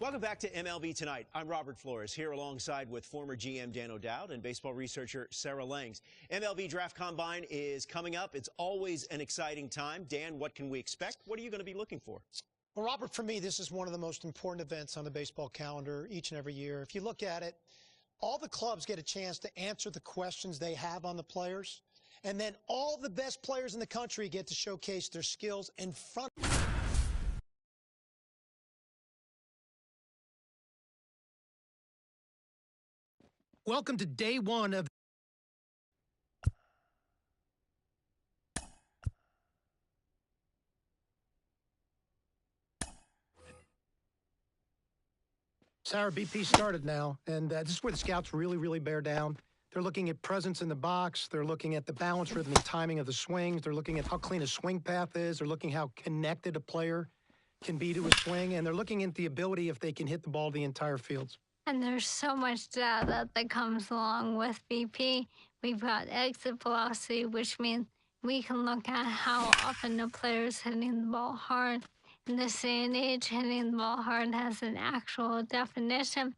Welcome back to MLB Tonight. I'm Robert Flores, here alongside with former GM Dan O'Dowd and baseball researcher Sarah Langs. MLB Draft Combine is coming up. It's always an exciting time. Dan, what can we expect? What are you going to be looking for? Well, Robert, for me, this is one of the most important events on the baseball calendar each and every year. If you look at it, all the clubs get a chance to answer the questions they have on the players, and then all the best players in the country get to showcase their skills in front. Welcome to day one of Sarah. BP started now, and this is where the scouts really bear down. They're looking at presence in the box. They're looking at the balance, rhythm, and timing of the swings. They're looking at how clean a swing path is. They're looking how connected a player can be to a swing, and they're looking at the ability if they can hit the ball to the entire field. And there's so much data that comes along with BP. We've got exit velocity, which means we can look at how often the player's hitting the ball hard. In this day and age, hitting the ball hard has an actual definition.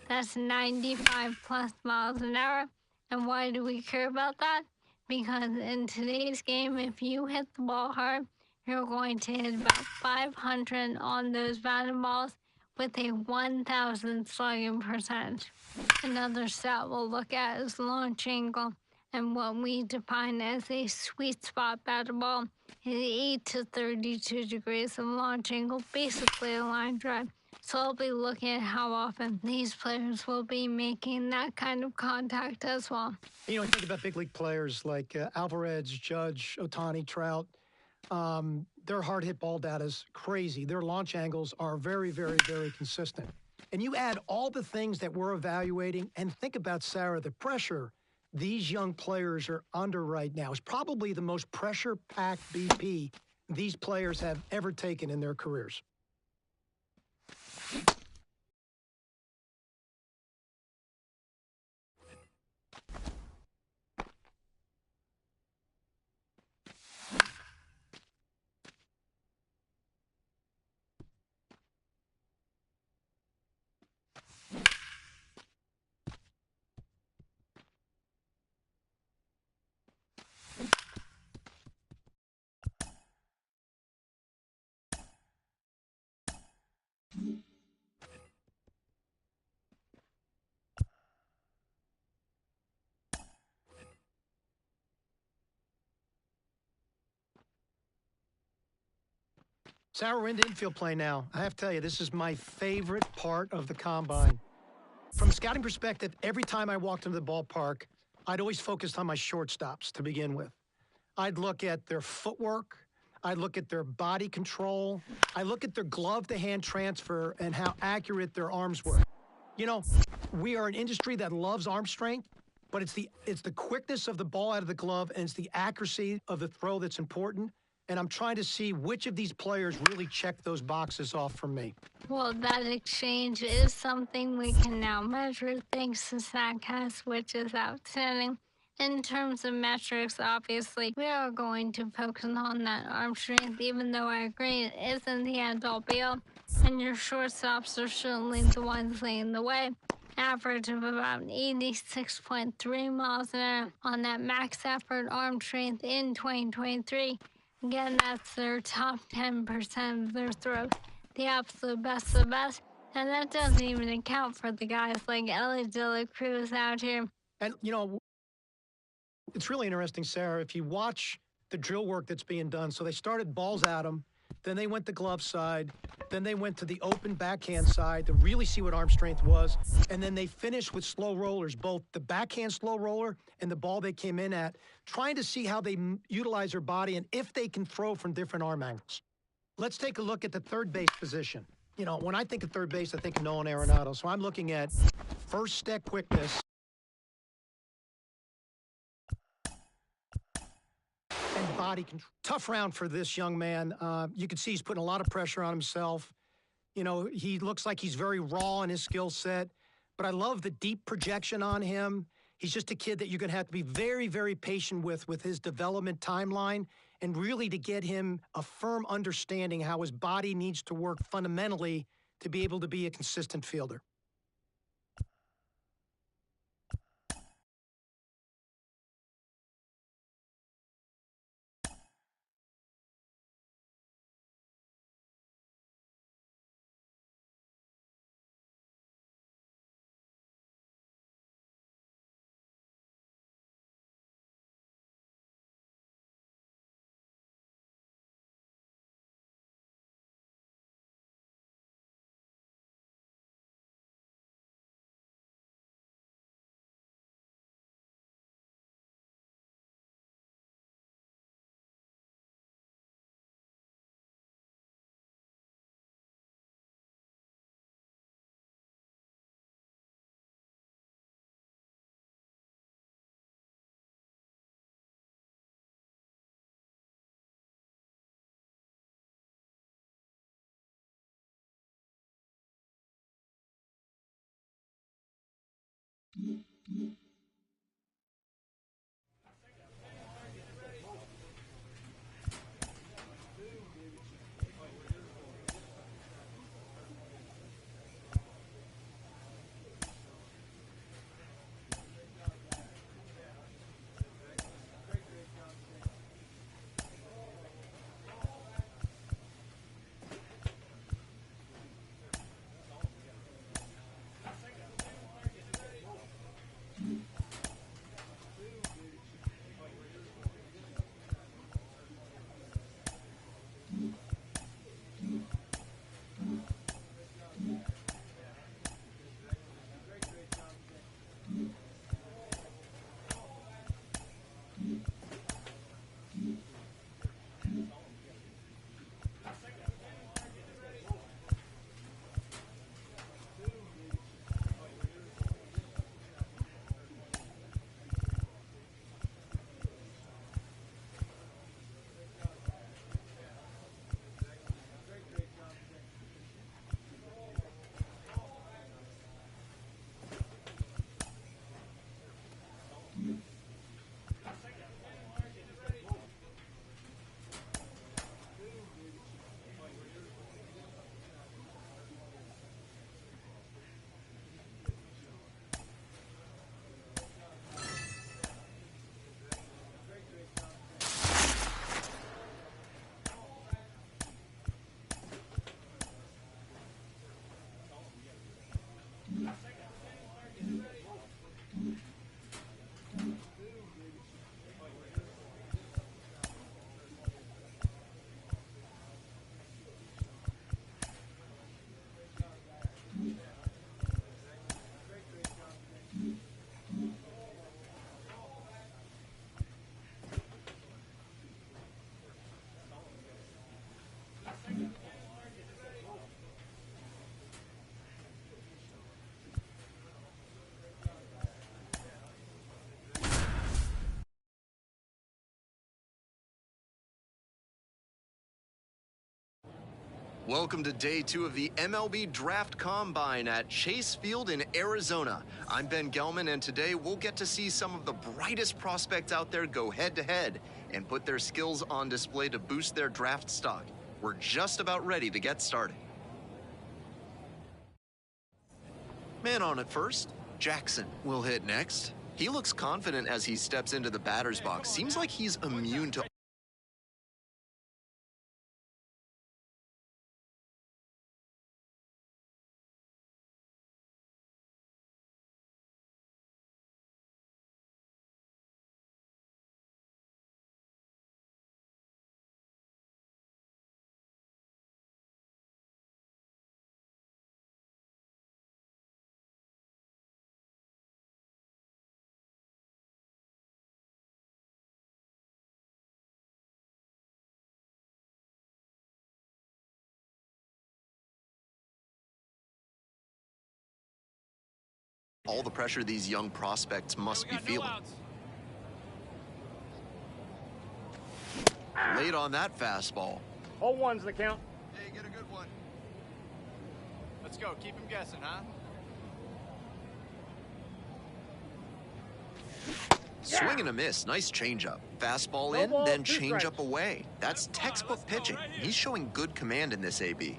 That's 95 plus miles an hour. And why do we care about that? Because in today's game, if you hit the ball hard, you're going to hit about 500 on those batted balls with a 1,000 slugging percentage. Another stat we'll look at is launch angle. And what we define as a sweet spot batted ball is 8 to 32 degrees of launch angle, basically a line drive. So I'll be looking at how often these players will be making that kind of contact as well. You know, I think about big league players like Alvarez, Judge, Ohtani, Trout. Their hard hit ball data is crazy. Their launch angles are very consistent. And you add all the things that we're evaluating, and think about, Sarah, the pressure these young players are under right now is probably the most pressure-packed BP these players have ever taken in their careers. Sarah, we're into infield play now. I have to tell you, this is my favorite part of the combine. From a scouting perspective, every time I walked into the ballpark, I'd always focused on my shortstops to begin with. I'd look at their footwork. I'd look at their body control. I look at their glove-to-hand transfer and how accurate their arms were. You know, we are an industry that loves arm strength, but it's the quickness of the ball out of the glove and it's the accuracy of the throw that's important. And I'm trying to see which of these players really check those boxes off for me. Well, that exchange is something we can now measure thanks to StatCast, which is outstanding. In terms of metrics, obviously, we are going to focus on that arm strength, even though I agree it isn't the end-all be-all, and your shortstops are certainly the ones leading the way. Average of about 86.3 miles an hour on that max effort arm strength in 2023. Again, that's their top 10% of their throws, the absolute best of the best. And that doesn't even account for the guys like Elly De La Cruz out here. And, you know, it's really interesting, Sarah, if you watch the drill work that's being done. So they started balls at them, then they went the glove side, then they went to the open backhand side to really see what arm strength was, and then they finished with slow rollers, both the backhand slow roller and the ball they came in at, trying to see how they utilize their body and if they can throw from different arm angles. Let's take a look at the third base position. You know, when I think of third base, I think of Nolan Arenado. So I'm looking at first step quickness and body control. Tough round for this young man. You can see he's putting a lot of pressure on himself. You know, he looks like he's very raw in his skill set, but I love the deep projection on him. He's just a kid that you're going to have to be very, very patient with his development timeline and really to get him a firm understanding how his body needs to work fundamentally to be able to be a consistent fielder. Welcome to day 2 of the MLB Draft Combine at Chase Field in Arizona. I'm Ben Gelman, and today we'll get to see some of the brightest prospects out there go head-to-head and put their skills on display to boost their draft stock. We're just about ready to get started. Man on at first, Jackson will hit next. He looks confident as he steps into the batter's box. Seems like he's immune to all the pressure these young prospects must be feeling. Late on that fastball. All one's the count. Hey, get a good one. Let's go. Keep him guessing, huh? Swing and a miss. Nice changeup. Fastball in, ball, then 2 changeup strikes. away. That's textbook pitching. He's showing good command in this AB.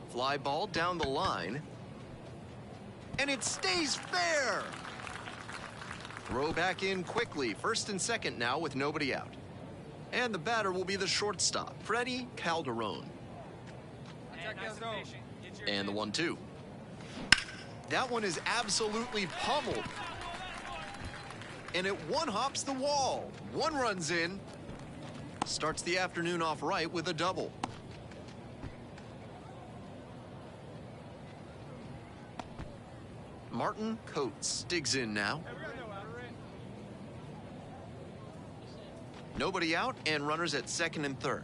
Fly ball down the line. And it stays fair. Throw back in quickly. First and second now with nobody out. And the batter will be the shortstop, Freddie Calderon. And the 1-2. That one is absolutely pummeled. And it one-hops the wall. 1 runs in. Starts the afternoon off right with a double. Martin Coates digs in now. Nobody out and runners at second and third.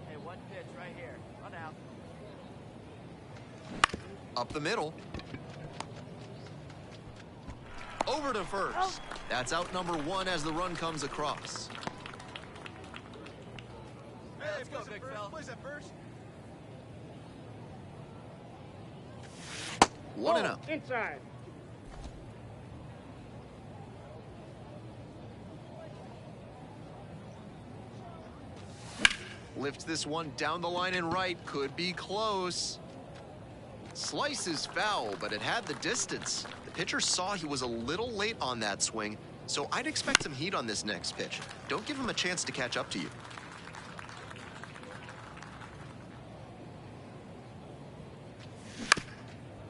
Hey, 1 pitch right here. Run out. Up the middle. Over to first. That's out number 1 as the run comes across. Hey, let's go, big fella. Where's that first? 1 and out. Inside. Lifts this one down the line and right. Could be close. Slice is foul, but it had the distance. The pitcher saw he was a little late on that swing, so I'd expect some heat on this next pitch. Don't give him a chance to catch up to you.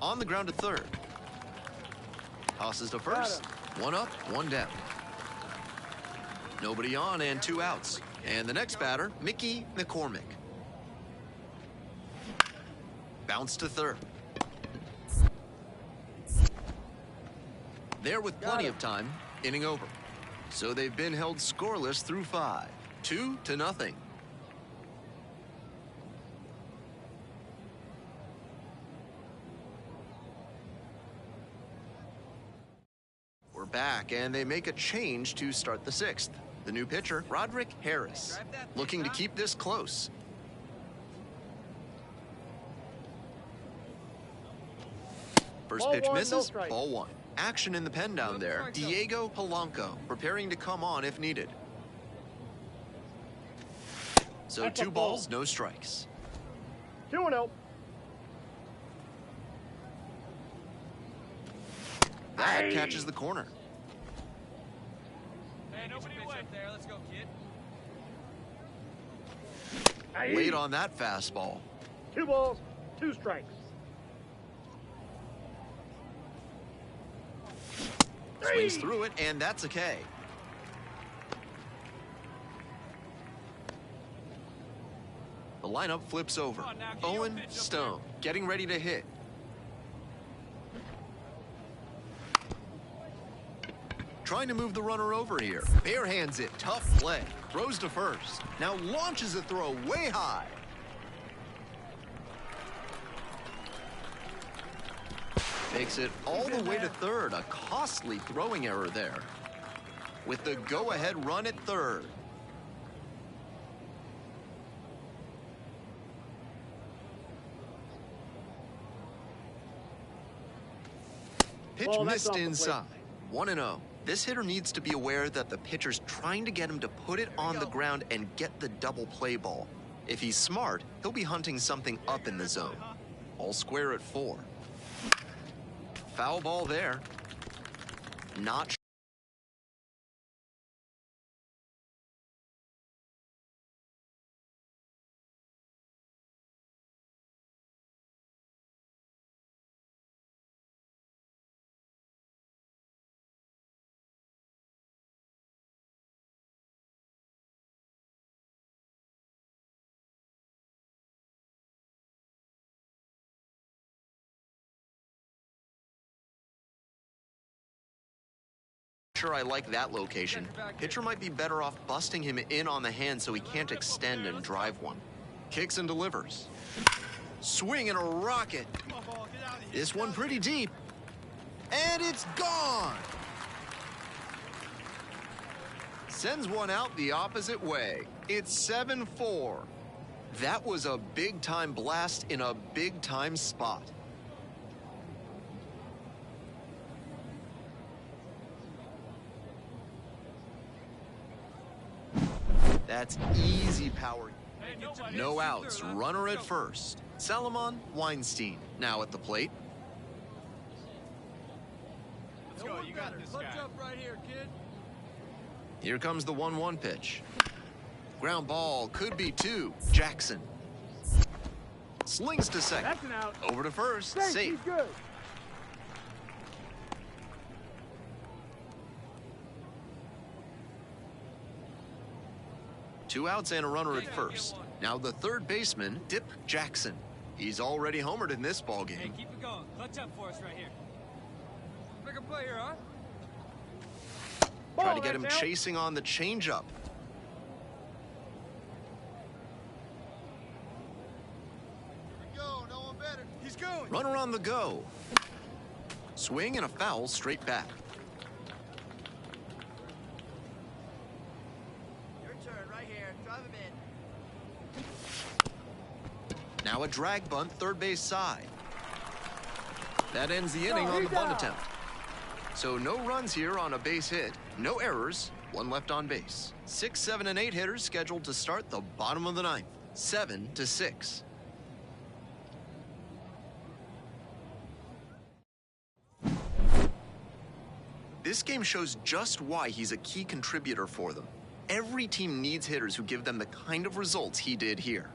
On the ground to third. Tosses to first. 1 up, 1 down. Nobody on and 2 outs. And the next batter, Mickey McCormick. Bounce to third. There with plenty of time, inning over. So they've been held scoreless through 5. 2-0. We're back, and they make a change to start the 6th. The new pitcher, Roderick Harris, looking to keep this close. First Ball pitch 1, no misses, strike. ball 1. Action in the pen down there. Diego Polanco preparing to come on if needed. So That's a 2 ball. balls, no strikes. 2-0. That catches the corner. Hey, nobody away. Up there. Let's go, kid. Late on that fastball. 2 balls, 2 strikes. Swings through it, and that's a K. The lineup flips over. Owen Stone getting ready to hit. Trying to move the runner over here. Barehands it. Tough play. Throws to first. Now launches a throw way high. Takes it all the way to third. A costly throwing error there. With the go-ahead run at third. Pitch Ball, that's missed off the plate. inside. 1-0. This hitter needs to be aware that the pitcher's trying to get him to put it on the ground and get the double play ball. If he's smart, he'll be hunting something up in the zone. All square at 4. Foul ball there. Not sure I like that location. Pitcher might be better off busting him in on the hand so he can't extend and drive one. Kicks and delivers. Swing and a rocket. This one pretty deep. And it's gone. Sends one out the opposite way. It's 7-4. That was a big-time blast in a big-time spot. That's easy power. No outs, runner at first. Salomon Weinstein now at the plate. Let's go, you got this guy. Up right here, kid. Here comes the 1-1 pitch. Ground ball, could be 2. Jackson. Slings to second. That's an out. Over to first, Thanks, safe. he's good. Two outs and a runner at first. Now the third baseman, Dip Jackson. He's already homered in this ball Hey, game. keep it going. Clutch up for us right here. Make a play here, huh? Try Ball, to get him that's out. chasing on the changeup. Go, no one better. He's going. Runner on the go. Swing and a foul straight back. Your turn right here. Drive him in. Now a drag bunt, third base side. That ends the inning on the bunt attempt. So no runs here on a base hit, no errors, one left on base. 6, 7, and 8 hitters scheduled to start the bottom of the ninth. 7-6. This game shows just why he's a key contributor for them. Every team needs hitters who give them the kind of results he did here.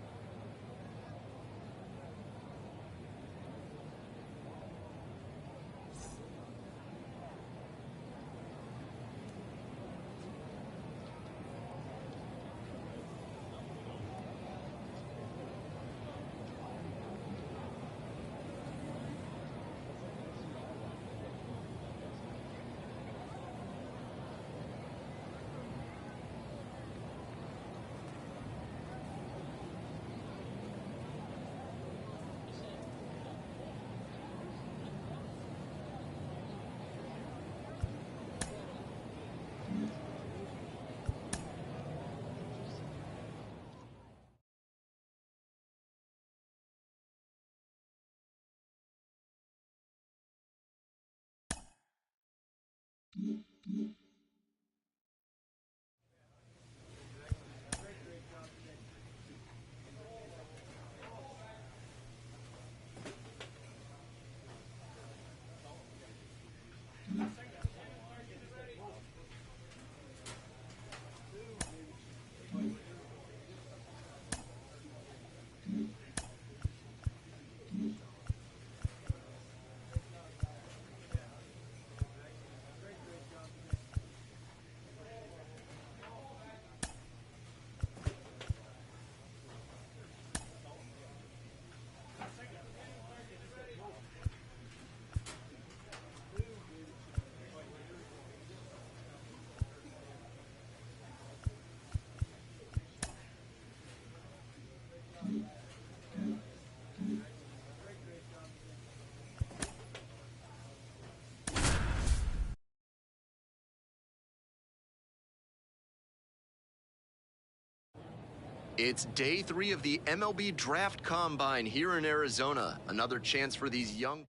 It's day 3 of the MLB Draft Combine here in Arizona. Another chance for these young.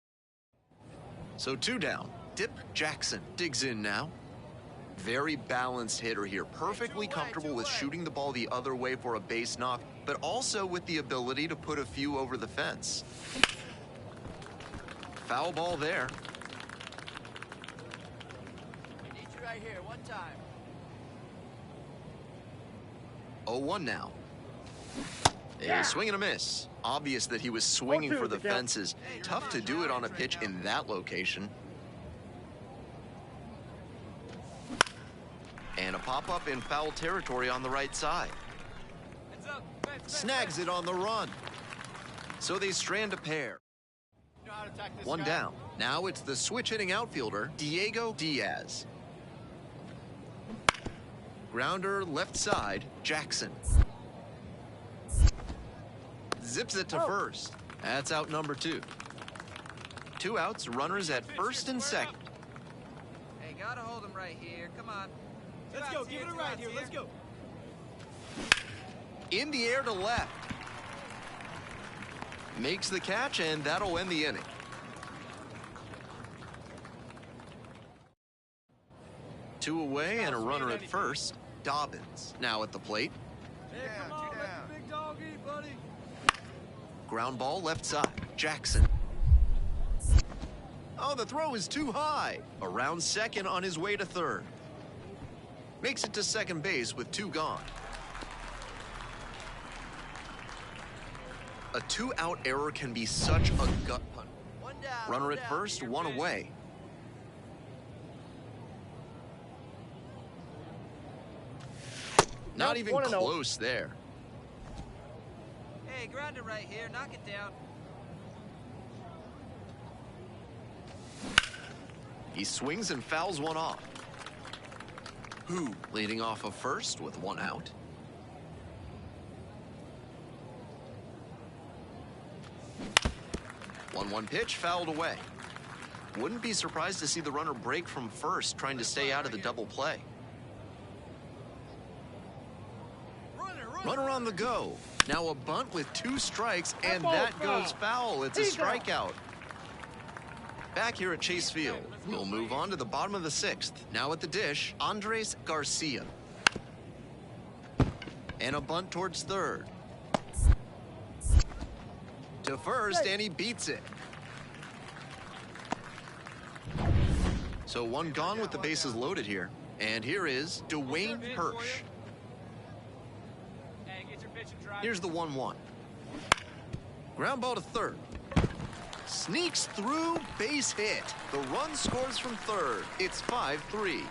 So 2 down. Dip Jackson digs in now. Very balanced hitter here, perfectly comfortable with shooting the ball the other way for a base knock, but also with the ability to put a few over the fence. Foul ball there. Need you right here, one time. 0-1 now. A swing and a miss. Obvious that he was swinging 0-2 for the the count. fences. Tough to do it on a pitch in that location. And a pop-up in foul territory on the right side. Heads up. Fence, Snags it on the run. So they strand a pair. You know how to attack this One guy? down. Now it's the switch-hitting outfielder, Diego Diaz. Grounder left side, Jackson. Zips it to first. That's out number 2. 2 outs, runners at first and second. Hey, gotta hold him right here. Come on. Let's go. Give it a ride here. Let's go. In the air to left. Makes the catch, and that'll end the inning. Two away and a runner at first. Dobbins now at the plate. Hey, come on. Let the big dog eat, buddy. Ground ball left side. Jackson. Oh, the throw is too high. Around second on his way to third. Makes it to second base with 2 gone. A 2-out error can be such a gut punch. One down. Runner one at down. first, You're 1 finished. away. Not Nope, even 1-0. close there. Hey, grounder right here. Knock it down. He swings and fouls one off. Who leading off of first with 1 out. One pitch fouled away. Wouldn't be surprised to see the runner break from first, trying to stay out of the double play. Runner on the go. Now a bunt with 2 strikes, and that goes foul. It's a strikeout. Back here at Chase Field, we'll move on to the bottom of the 6th. Now at the dish, Andres Garcia. And a bunt towards third. To first, and he beats it. So 1 gone with the bases loaded here. And here is Dwayne Hirsch. Hey, get your pitch and drive. Here's the 1-1. Ground ball to third. Sneaks through, base hit. The run scores from third. It's 5-3.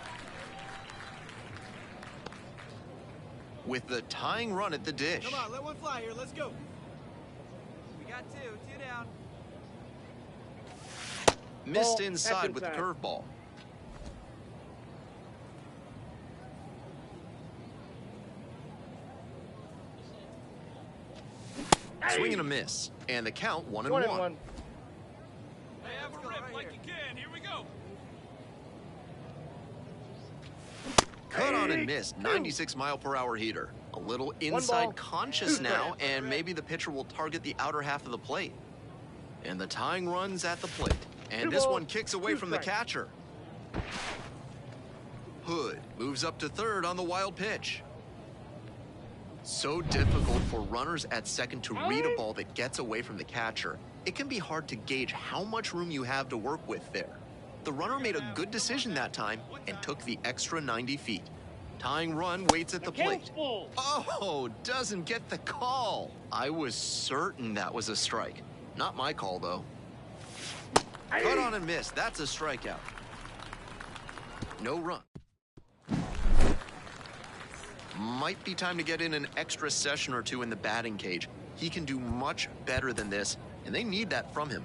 With the tying run at the dish. Come on, let one fly here. Let's go. We got 2 down. Missed Ball, inside with the second curveball. Swing and a miss. And the count 1-1. 1-1. Hey, have a rip like you can. Here we go. Cut on and missed. 96-mile-per-hour heater. A little inside conscious 2 now, strikes. and maybe the pitcher will target the outer half of the plate. And the tying run's at the plate. And 2 this balls, one kicks away 2 from the strikes. catcher. Hood moves up to third on the wild pitch. So difficult for runners at second to read a ball that gets away from the catcher. It can be hard to gauge how much room you have to work with there. The runner made a good decision that time and took the extra 90 feet. Tying run waits at the plate. Oh, doesn't get the call. I was certain that was a strike. Not my call, though. Cut on and miss. That's a strikeout. No run. Might be time to get in an extra session or 2 in the batting cage. He can do much better than this, and they need that from him.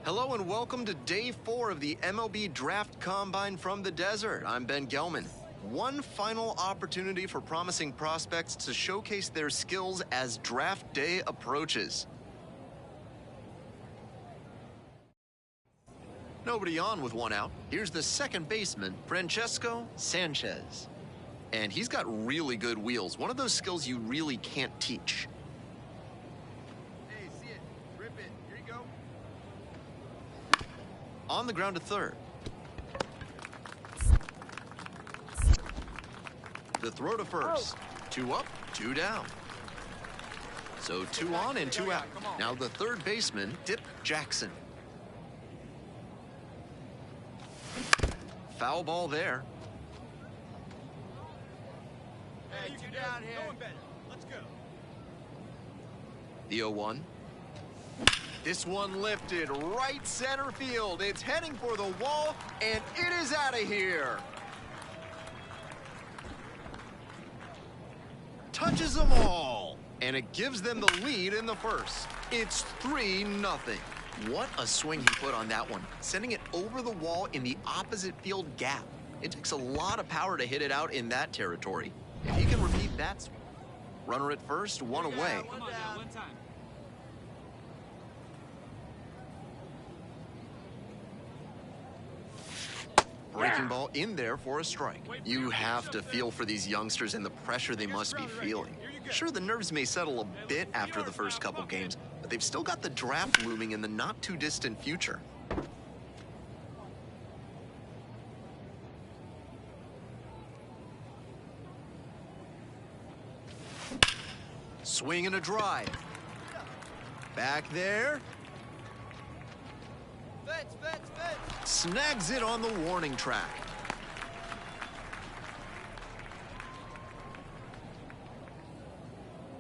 Hello and welcome to day 4 of the MLB Draft Combine from the desert. I'm Ben Gelman. One final opportunity for promising prospects to showcase their skills as draft day approaches. Nobody on with one out. Here's the second baseman, Francesco Sanchez. And he's got really good wheels, one of those skills you really can't teach. Hey, see it. Rip it. Here you go. On the ground to third. The throw to first. 2 up, 2 down. So 2 on and 2 out. Now the third baseman, Dip Jackson. Foul ball there. Hey, you down here. Going better. Let's go. The 0-1. This one lifted right center field. It's heading for the wall, and it is out of here. Touches them all, and it gives them the lead in the first. It's 3-0. What a swing he put on that one, sending it over the wall in the opposite field gap. It takes a lot of power to hit it out in that territory. If he can repeat that swing. Runner at first, 1 away. Come on, Joe, one time. Breaking ball in there for a strike. You have to feel for these youngsters and the pressure they must be feeling. Sure, the nerves may settle a bit after the first couple games, but they've still got the draft looming in the not-too-distant future. Swing and a drive. Back there. Fence, fence, fence. Snags it on the warning track.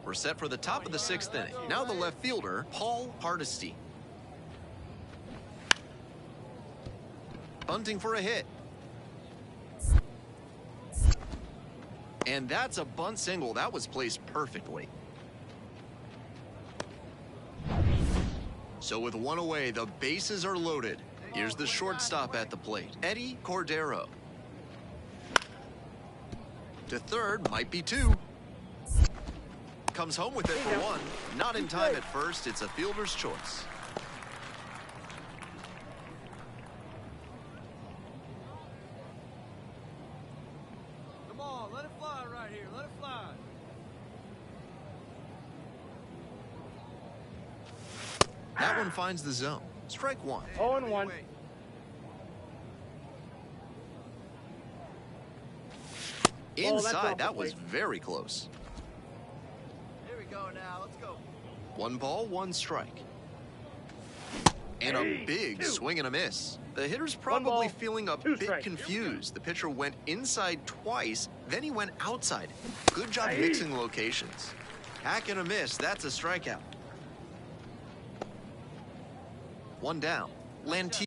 We're set for the top of the 6th inning. Now the left fielder, Paul Hardesty. Bunting for a hit. And that's a bunt single. That was placed perfectly. So with 1 away, the bases are loaded. Here's the shortstop at the plate, Eddie Cordero. To third, might be 2. Comes home with it for 1. Not in time at first, it's a fielder's choice. Come on, let it fly right here. Let it fly. That one finds the zone. Strike 1. 0-1. Inside, that was very close. Here we go now. Let's go. 1 ball, 1 strike. And a big swing and a miss. The hitter's probably ball, feeling a 2 bit strikes. confused. The pitcher went inside twice, then he went outside. Good job mixing locations. Hack and a miss, that's a strikeout. 1 down. Lanti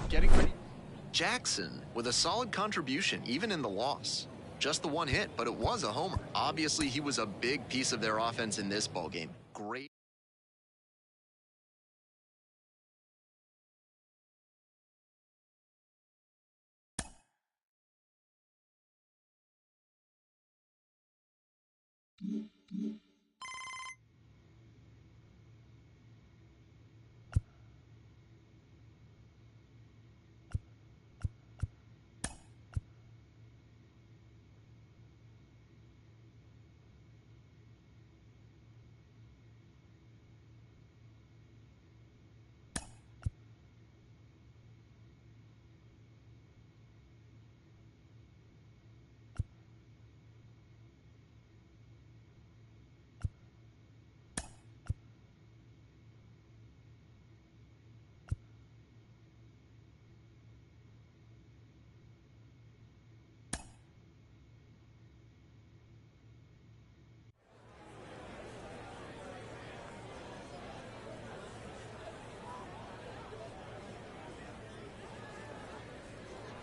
getting ready. Jackson with a solid contribution even in the loss. Just the one hit, but it was a homer. Obviously, he was a big piece of their offense in this ballgame. Great.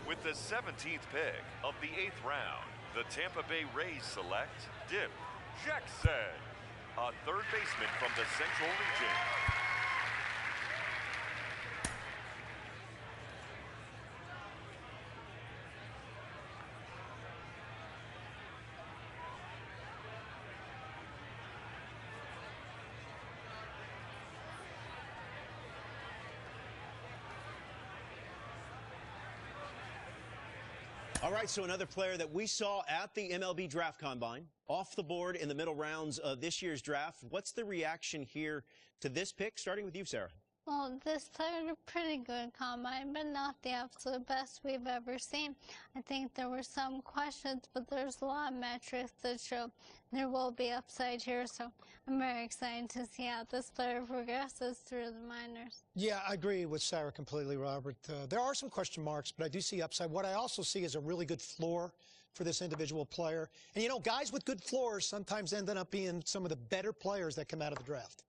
With the 17th pick of the 8th round, the Tampa Bay Rays select Dip Jackson, a third baseman from the Central Region. All right, so another player that we saw at the MLB Draft Combine, off the board in the middle rounds of this year's draft. What's the reaction here to this pick? Starting with you, Sarah. Well, this played a pretty good combine, but not the absolute best we've ever seen. I think there were some questions, but there's a lot of metrics that show there will be upside here. So I'm very excited to see how this player progresses through the minors. Yeah, I agree with Sarah completely, Robert. There are some question marks, but I do see upside. What I also see is a really good floor for this individual player. And, you know, guys with good floors sometimes end up being some of the better players that come out of the draft.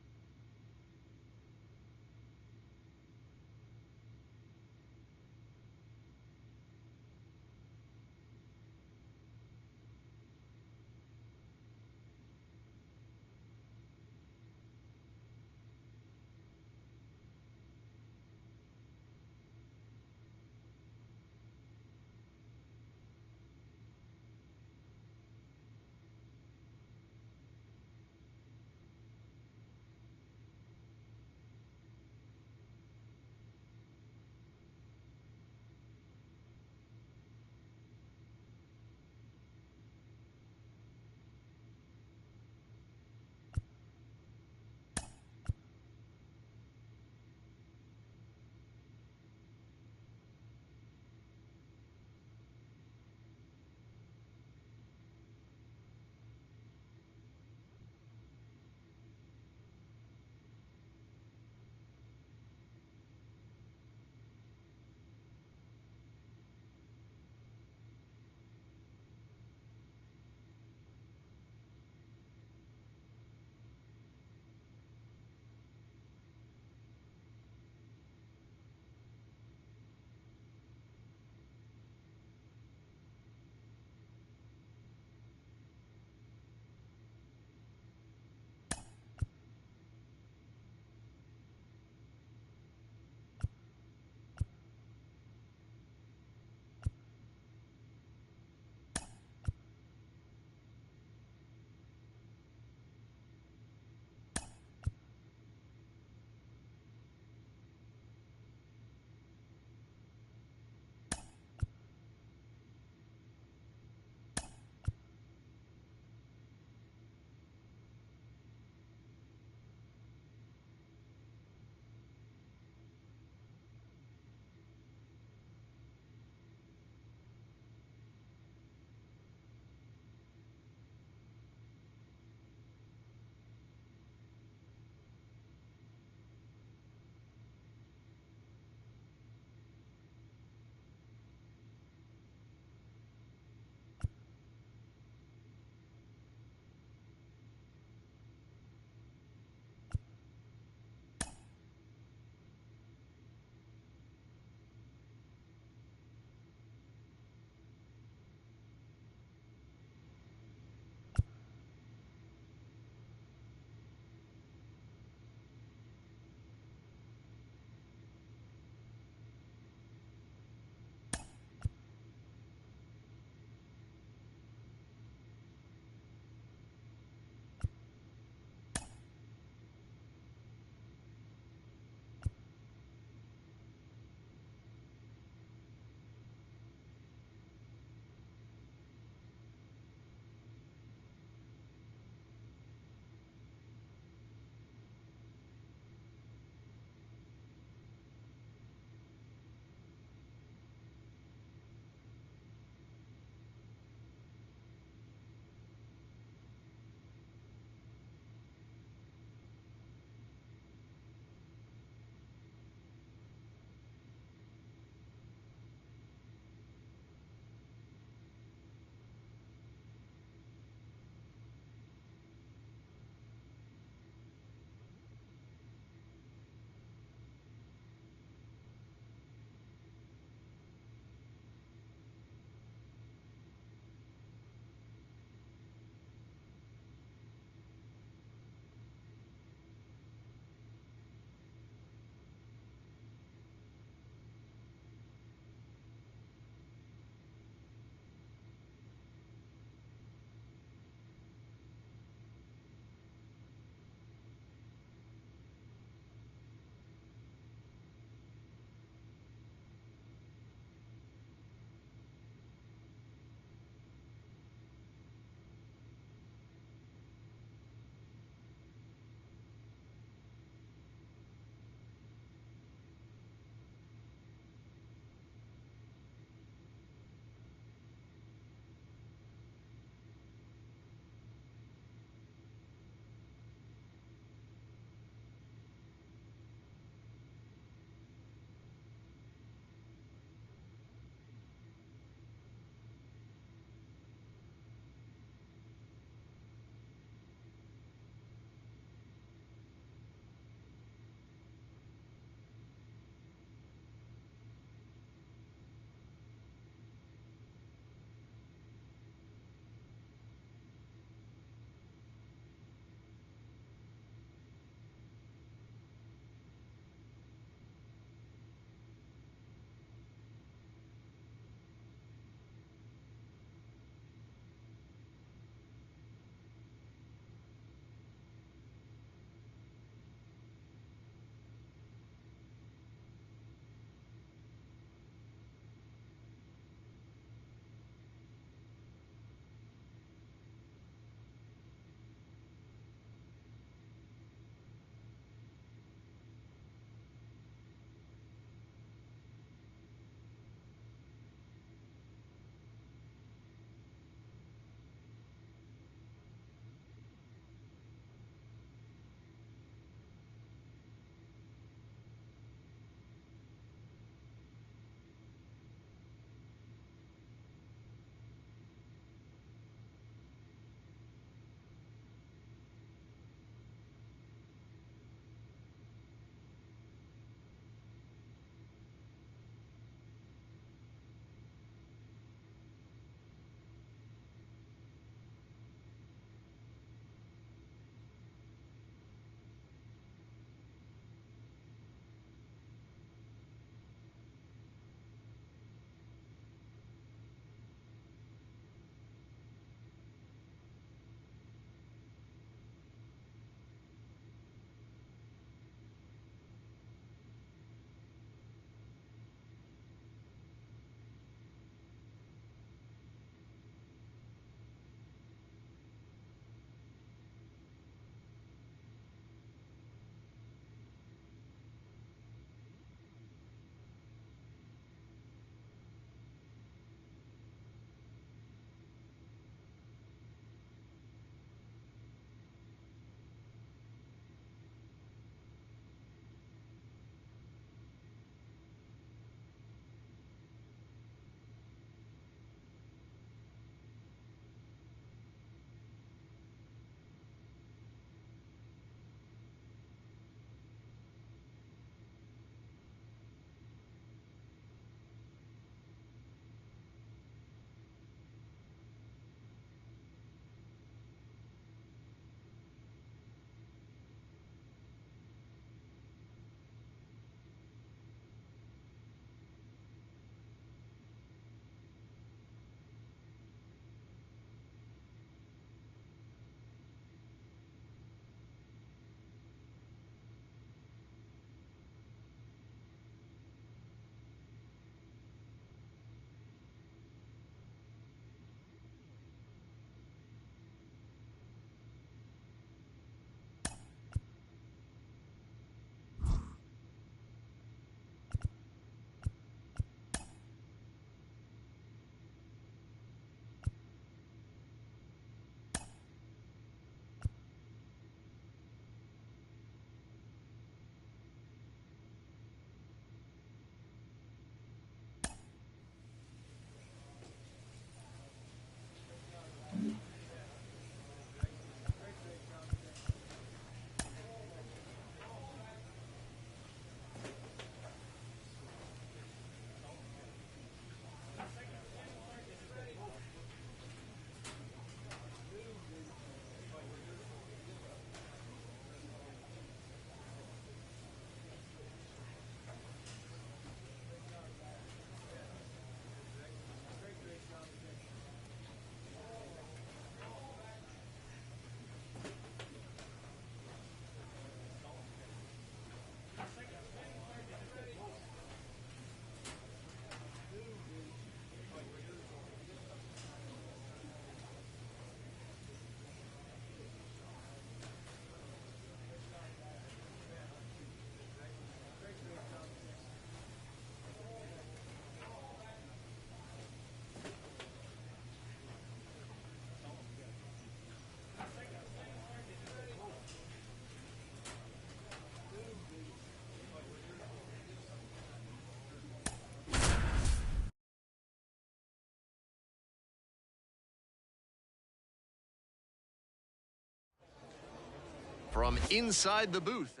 From inside the booth,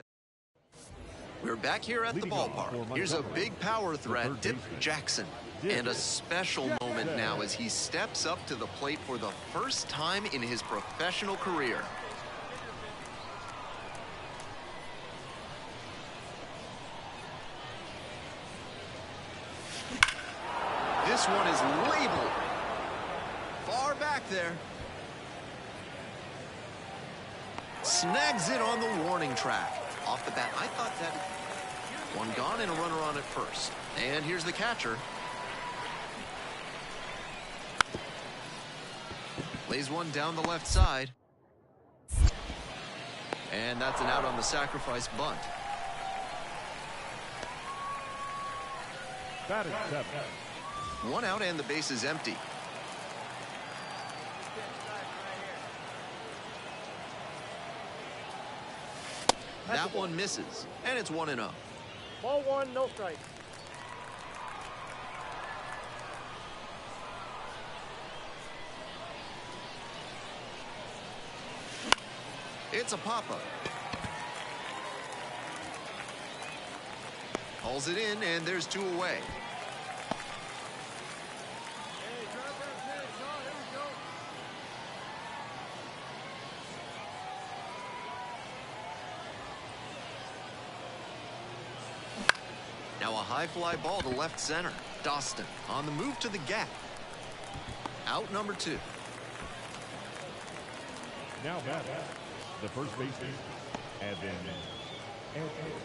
we're back here at the ballpark. Here's a big power threat, Dip Jackson. And a special moment now as he steps up to the plate for the first time in his professional career. This one is labeled. Far back there. Snags it on the warning track. Off the bat, I thought that one gone and a runner on at first. And here's the catcher. Lays one down the left side. And that's an out on the sacrifice bunt. Batted 7. One out and the base is empty. That one misses, and it's 1-0. Ball 1, no strike. It's a pop-up. Calls it in, and there's 2 away. Hey, drive that pitch. Oh, here we go. Now a high fly ball to left center. Doston on the move to the gap. Out number 2. Now batter, the first baseman, Evan.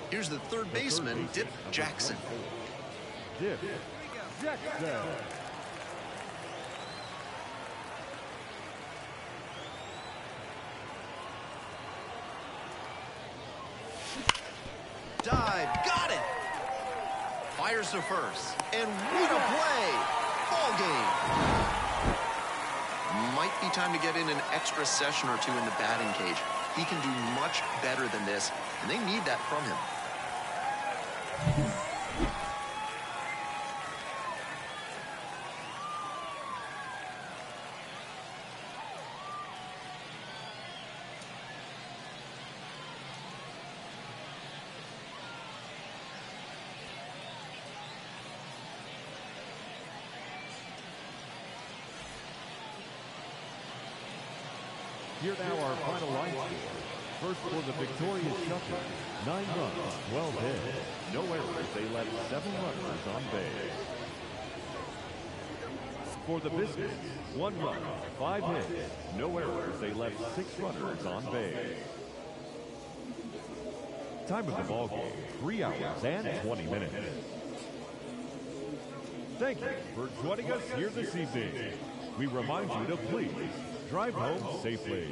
Here's the third baseman, Dip Jackson. Dip Jackson. Dive, got it! Fires to first, and what a play! Ball game! Might be time to get in an extra session or 2 in the batting cage. He can do much better than this, and they need that from him. Here now our final line score. First for the victorious Shuckers, 9 runs, 12 hits. No errors, they left 7 runners on base. For the Biscuits, 1 run, 5 hits. No errors, they left 6 runners on base. Time of the ball game, 3 hours and 20 minutes. Thank you for joining us here this evening. We remind you to please drive home safely.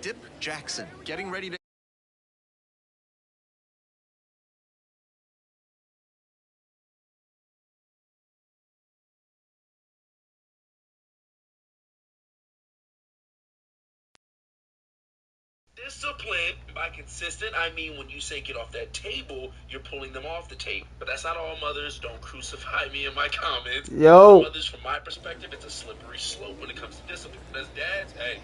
Dip Jackson getting ready to... Discipline, by consistent, I mean when you say get off that table, you're pulling them off the table. But that's not all mothers. Don't crucify me in my comments. Yo. Mothers, from my perspective, it's a slippery slope when it comes to discipline. But as dads, hey,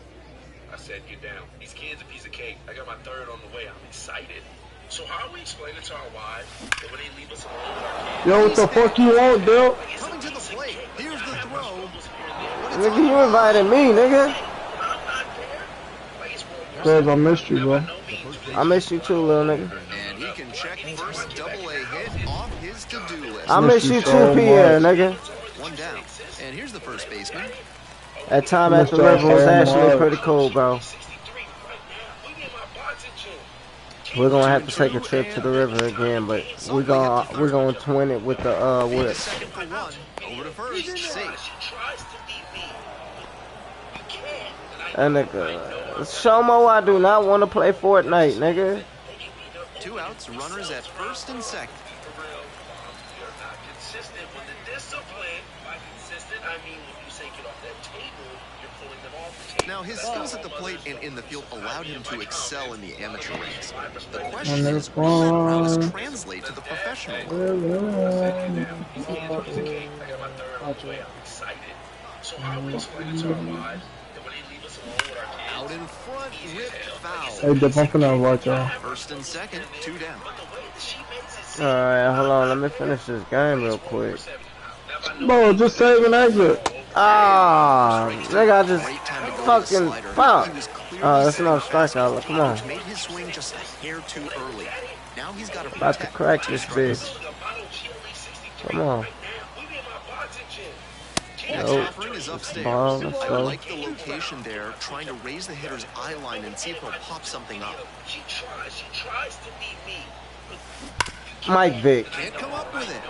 I said get down. These kids a piece of cake. I got my third on the way. I'm excited. So how are we explaining to our wives that when they leave us alone with our kids? Yo, what the fuck you want, Bill? Coming to the plate. Here's the throw. Nigga, you invited me, nigga. Cause I missed you, bro. I missed you too, little nigga. And he can check first double-A hit off his to-do list. I miss you too, Pierre, nigga. One down. And here's the first baseman. That time at the river was actually pretty cool, bro. We're gonna have to take a trip to the river again, but we're gonna twin it with the wood. Over to first. Safe. And nigga, Shomo, I do not want to play Fortnite, nigga. 2 outs, runners at first and second. Now, his skills at the plate and in the field allowed him to excel in the amateur ranks. The question is, how does this translate to the professional? So how do we explain it to our wives that when they leave us alone with our kids? Out in front, ripped foul. Hey, Dip, I'm finna watch y'all. First and second, 2 down. Alright, hold on. Let me finish this game real quick. Bro, just save an exit. Ah, nigga, I just fucking fuck. Oh, that's another strikeout. Come on. Made his swing just a hair too early. Now he's got to about to crack this bitch. Come on. Nope. Ball, let's I go. like the location there, trying to raise the hitter's eye line and see if he'll pop something up. She tries to beat me. Mike Vick. Can't come up with it.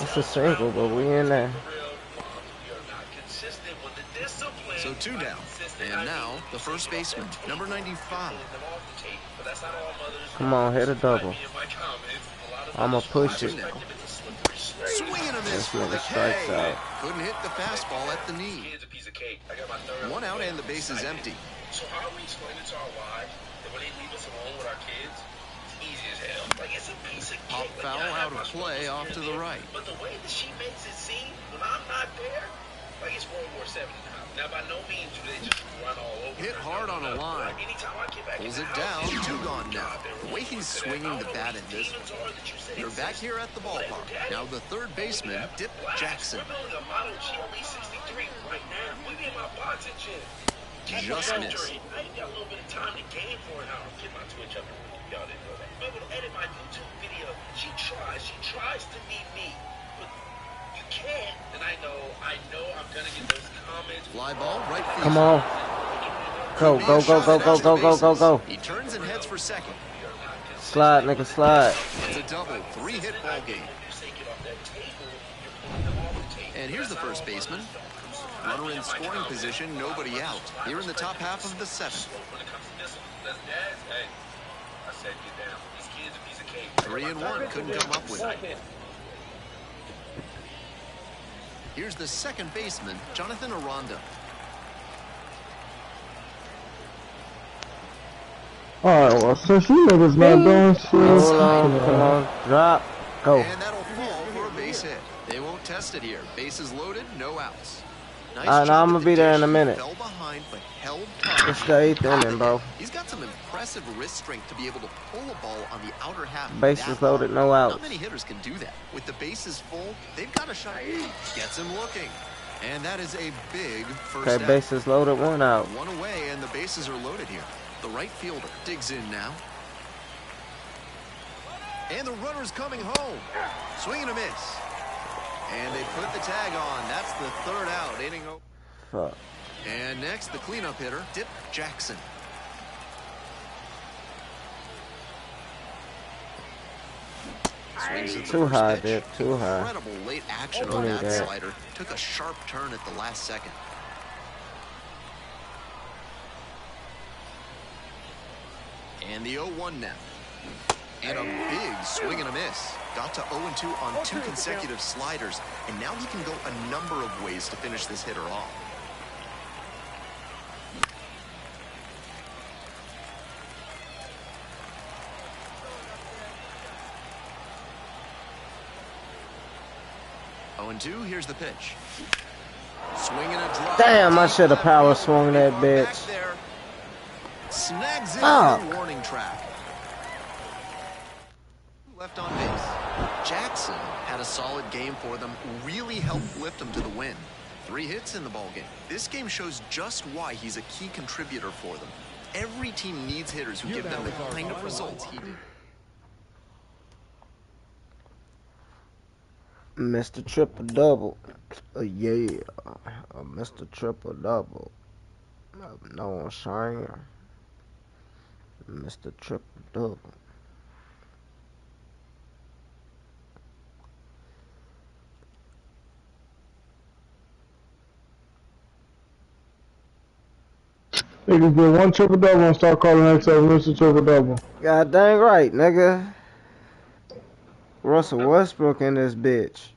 It's a single, but we in there. So 2 down. And now, the first baseman, number 95. Come on, hit a double. I'ma push it. Swinging a miss This for the nigga strikes K. out. Couldn't hit the fastball at the knee. 1 out and the base is empty. So how are we explaining to our wives that when they leave us alone with our kids, it's easy as hell. Like it's a piece of Pop cake. foul out of play off to the right. But the way that she makes it seem when I'm not there, like it's World War 70 now. Now by no means do they just run all over. Hit hard on a line. Pulls it down, 2 gone now. The way he's swinging the bat in this one. They're back here at the ballpark. Now the third baseman, Dip Jackson. Just missed. I ain't got a little bit of time to game for an hour. Get my Twitch up. Y'all didn't know that. I'm able to edit my YouTube video. She tries to beat me. But you can't. And I know I'm gonna get those comments. Fly ball, right field. Come on. Go, go, go, go, go, go, go, go, go. He turns and heads for second. Slide, nigga, slide. It's a double, 3-hit ball game. And here's the first baseman. Runner in scoring position, nobody out. Here in the top half of the 7th. 3 and 1, couldn't come up with it. Here's the second baseman, Jonathan Aranda. Alright, well, since you niggas not doing shit. Hold on, come on, drop, go. And that'll fall for a base hit. They won't test it here. Bases loaded, no outs. Nice Alright, now I'm gonna be there in a minute. Fell behind, but held tight. It's the 8th inning, bro. He's got some impressive wrist strength to be able to pull a ball on the outer half. Bases loaded, no outs. Not many hitters can do that. With the bases full, they've got a shot. Gets him looking. And that is a big first Okay, out. bases loaded, 1 out. 1 away, and the bases are loaded here. The right fielder digs in now. And the runner's coming home. Swing and a miss. And they put the tag on. That's the 3rd out. Inning over. Fuck. And next, the cleanup hitter, Dip Jackson. Swings at the Too first high, pitch. Dip, too high. Incredible late action on that slider. Took a sharp turn at the last second. And the 0-1 now. And a big swing and a miss. Got to 0-2 on 2 consecutive sliders. And now he can go a number of ways to finish this hitter off. Oh, and 2, here's the pitch. Swinging a drive. Damn, I should have power swung that bitch. Snags it Fuck. on the warning track. Left on base. Jackson had a solid game for them, really helped lift them to the win. 3 hits in the ballgame. This game shows just why he's a key contributor for them. Every team needs hitters who give them the kind of results he did. Mr. Triple Double. Yeah. Mr. Triple Double. No, I'm sorry. Mr. Triple Double. Niggas get 1 triple double and start calling themselves Mr. Triple Double. God dang right, nigga. Russell Westbrook in this bitch.